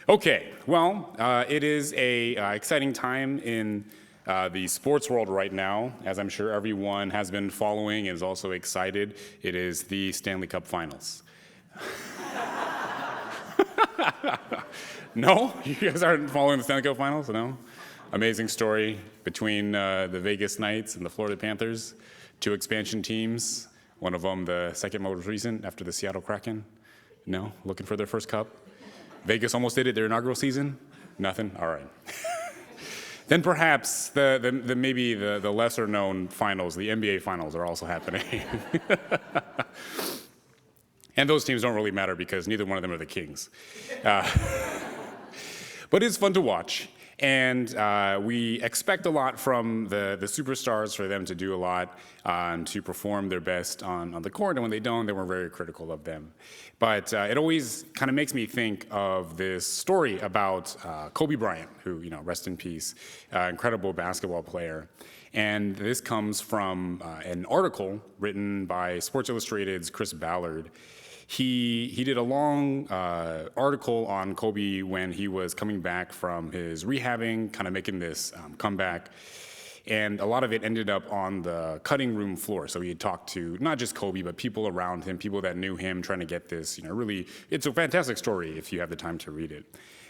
Okay, well, it is a exciting time in the sports world right now, as I'm sure everyone has been following and is also excited. It is the Stanley Cup Finals. No? You guys aren't following the Stanley Cup Finals? No? Amazing story between the Vegas Knights and the Florida Panthers. Two expansion teams, one of them the second most recent after the Seattle Kraken. No? Looking for their first cup? Vegas almost did it their inaugural season? Nothing? All right. Then perhaps maybe the lesser known finals, the NBA finals, are also happening. And those teams don't really matter because neither one of them are the Kings. But it's fun to watch. And we expect a lot from the superstars, for them to do a lot, to perform their best on the court. And when they don't, then we're very critical of them. But it always kind of makes me think of this story about Kobe Bryant, who, rest in peace, incredible basketball player. And this comes from an article written by Sports Illustrated's Chris Ballard. He did a long article on Kobe when he was coming back from his rehabbing, kind of making this comeback. And a lot of it ended up on the cutting room floor. So he had talked to not just Kobe, but people around him, people that knew him, trying to get this, really, it's a fantastic story if you have the time to read it.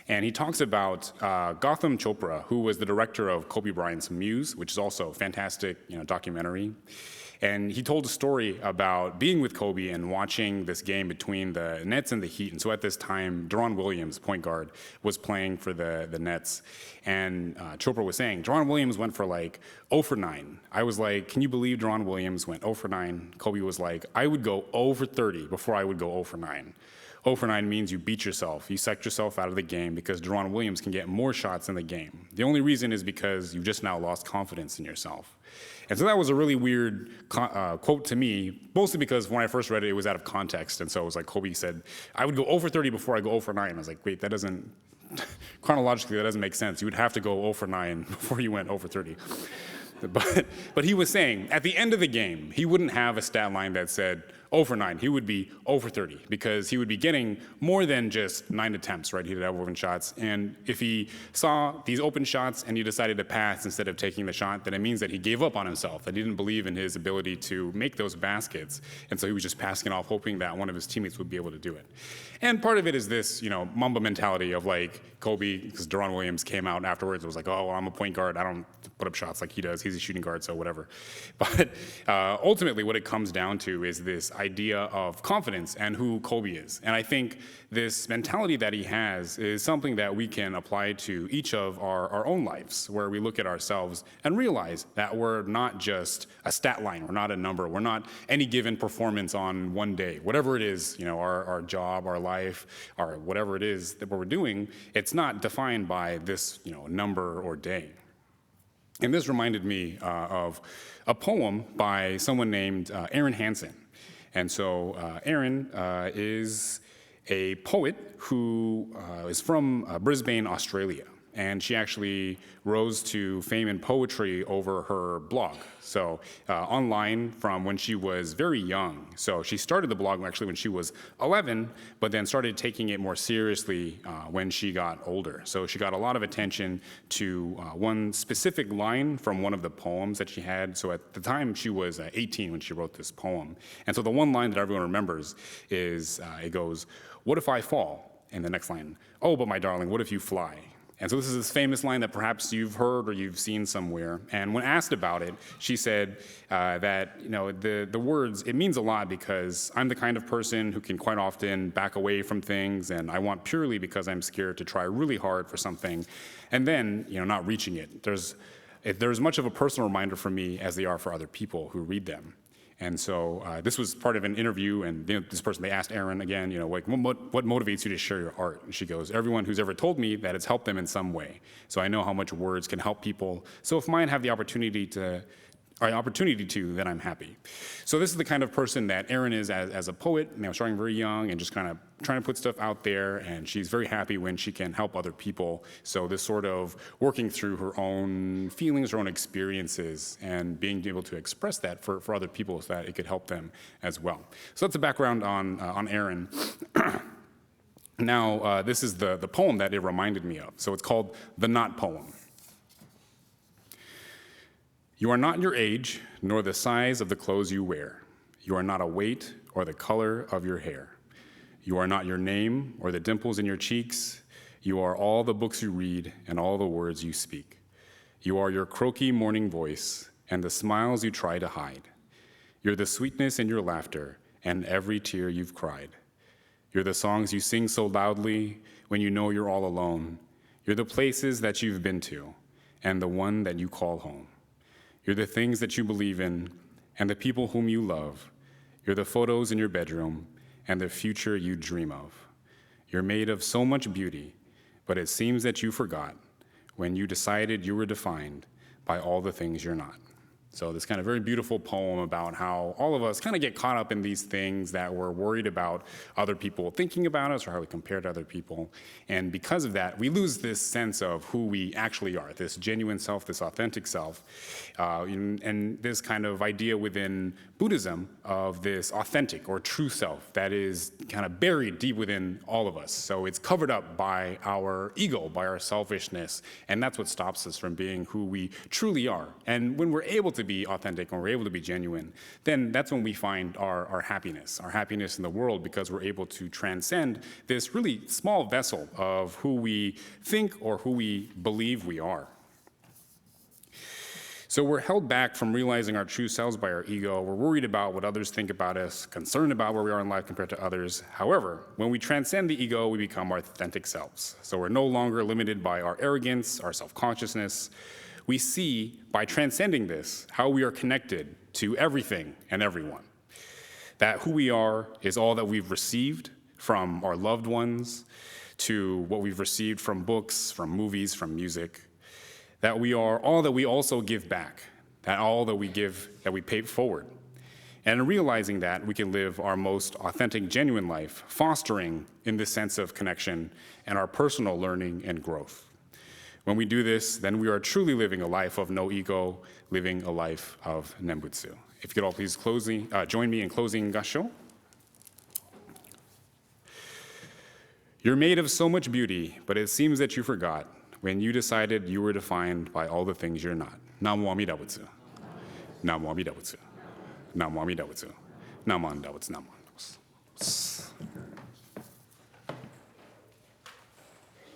And he talks about Gautam Chopra, who was the director of Kobe Bryant's Muse, which is also a fantastic, documentary. And he told a story about being with Kobe and watching this game between the Nets and the Heat. And so at this time, Deron Williams, point guard, was playing for the Nets. And Chopra was saying, Deron Williams went for 0 for 9. I was like, can you believe Deron Williams went 0 for 9? Kobe was like, I would go 0 for 30 before I would go 0 for 9. 0 for 9 means you beat yourself. You psyched yourself out of the game because Deron Williams can get more shots in the game. The only reason is because you've just now lost confidence in yourself. And so that was a really weird quote to me, mostly because when I first read it, it was out of context. And so it was like Kobe said, I would go 0 for 30 before I go 0 for 9. I was like, wait, that doesn't, chronologically, that doesn't make sense. You would have to go 0 for 9 before you went 0 for 30. But he was saying, at the end of the game, he wouldn't have a stat line that said 0 for 9. He would be 0 for 30 because he would be getting more than just 9 attempts, right? He'd have open shots. And if he saw these open shots and he decided to pass instead of taking the shot, then it means that he gave up on himself, that he didn't believe in his ability to make those baskets. And so he was just passing it off, hoping that one of his teammates would be able to do it. And part of it is this, Mamba mentality of Kobe, because Deron Williams came out afterwards, was like, oh, well, I'm a point guard. I don't put up shots like he does. He's a shooting guard, so whatever. But ultimately what it comes down to is this idea of confidence and who Kobe is. And I think this mentality that he has is something that we can apply to each of our own lives, where we look at ourselves and realize that we're not just a stat line, we're not a number, we're not any given performance on one day. Whatever it is, our job, our life, or whatever it is that we're doing, it's not defined by this, number or day. And this reminded me of a poem by someone named Aaron Hansen. And so Aaron is a poet who is from Brisbane, Australia. And she actually rose to fame in poetry over her blog. So online from when she was very young. So she started the blog actually when she was 11, but then started taking it more seriously when she got older. So she got a lot of attention to one specific line from one of the poems that she had. So at the time she was 18 when she wrote this poem. And so the one line that everyone remembers is, it goes, "What if I fall?" And the next line, "Oh, but my darling, what if you fly?" And so this is this famous line that perhaps you've heard or you've seen somewhere. And when asked about it, she said that the words, it means a lot because I'm the kind of person who can quite often back away from things, and I want purely because I'm scared to try really hard for something, and then not reaching it. There's as much of a personal reminder for me as they are for other people who read them. And so this was part of an interview, and this person, they asked Erin again, what motivates you to share your art? And she goes, everyone who's ever told me that it's helped them in some way. So I know how much words can help people. So if mine have the opportunity to, then I'm happy. So this is the kind of person that Erin is as a poet, starting very young and just kind of trying to put stuff out there, and she's very happy when she can help other people. So this sort of working through her own feelings, her own experiences, and being able to express that for other people so that it could help them as well. So that's the background on Erin. Now, this is the poem that it reminded me of. So it's called The Not Poem. You are not your age, nor the size of the clothes you wear. You are not a weight or the color of your hair. You are not your name or the dimples in your cheeks. You are all the books you read and all the words you speak. You are your croaky morning voice and the smiles you try to hide. You're the sweetness in your laughter and every tear you've cried. You're the songs you sing so loudly when you know you're all alone. You're the places that you've been to and the one that you call home. You're the things that you believe in and the people whom you love. You're the photos in your bedroom and the future you dream of. You're made of so much beauty, but it seems that you forgot when you decided you were defined by all the things you're not. So this kind of very beautiful poem about how all of us kind of get caught up in these things that we're worried about other people thinking about us or how we compare to other people. And because of that, we lose this sense of who we actually are, this genuine self, this authentic self, and this kind of idea within Buddhism of this authentic or true self that is kind of buried deep within all of us. So it's covered up by our ego, by our selfishness, and that's what stops us from being who we truly are. And when we're able to be authentic and we're able to be genuine, then that's when we find our happiness in the world, because we're able to transcend this really small vessel of who we think or who we believe we are. So we're held back from realizing our true selves by our ego. We're worried about what others think about us, concerned about where we are in life compared to others. However, when we transcend the ego, we become our authentic selves. So we're no longer limited by our arrogance, our self-consciousness. We see, by transcending this, how we are connected to everything and everyone. That who we are is all that we've received from our loved ones, to what we've received from books, from movies, from music. That we are all that we also give back, that all that we give, that we pay forward. And in realizing that, we can live our most authentic, genuine life, fostering in this sense of connection and our personal learning and growth. When we do this, then we are truly living a life of no ego, living a life of Nembutsu. If you could all please join me in closing Gassho. You're made of so much beauty, but it seems that you forgot when you decided you were defined by all the things you're not. Namo Amida Butsu. Namo Amida Butsu. Namo Amida Butsu. Namo Amida Butsu. Namo Amida Butsu.